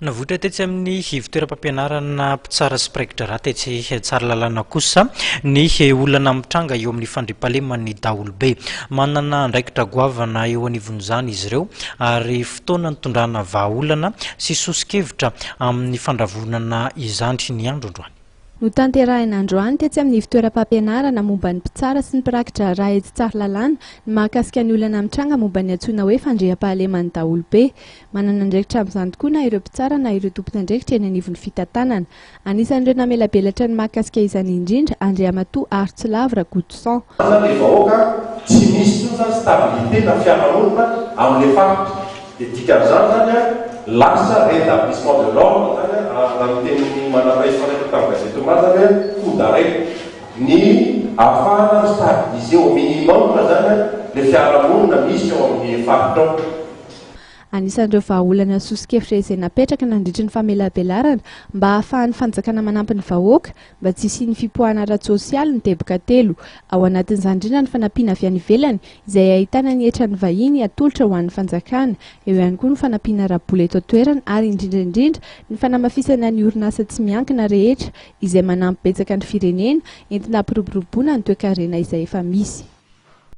Navotra tetsy amin'ny fitoeram-pampianarana mpitsara sy praikitra raha tetsy tsara lalàna kosa ny olana mitranga eo amin'ny fandriam-pahaleman'ny daholobe. Manana andraikitra goavana eo anivon'izany izy ireo ary fotoana nitondrana vahaolana sy sosikevitra amin'ny fandravonana izany ny andro androany. No tanterahina androany tetsy amin'ny fitoeram-pampianarana momba ny mpitsara sy ny praikitra raha etsy tsara lalàna ny mahakasika ny olana mitranga momba ny antsoina hoe fandriam-pahaleman'ny daholobe. Manana andraikitra amin'izany tokoa na ireo mpitsara na ireo tompon'andraikitra eny anivon'ny fitantanana. Anisan'ireo namelabelatra ny mahakasika izany indrindra Andriamatoa Artsilavra Godson. Ny vahoaka tsy misy intsony stabilité na fiarahamonina amin'ny faritra. Dia dikan'izany zany lasa rétablissement de l'ordre zany raha miteny manaraisanay tam'gazety mazany coup d'arrêt ny afahana stabiliser au minimum zany le fiarahamonina misy eo amin'ny faritra. Anisan'ireo vahaolana sosikevitra izay napetraka nandritra ny famelabelarana mba ahafahan'ny fanjakana manampy ny vahoaka mba tsy hisian'ny fipoahana ara-tsosialy ny teboka telo. Ao anatin'izany indrindra ny fanampiana avy any ivelany izay ahitana ny hetra ny vahiny atolotra ho an'ny fanjakana. Eo ihany koa ny fanampiana rabola eto an-toerana ary indrindra ny fanamafisana ny orinasa tsy miankina rehetra izay manampy betsaka ny firenena entina hampiroboroboana ny toe-karena izay efa misy.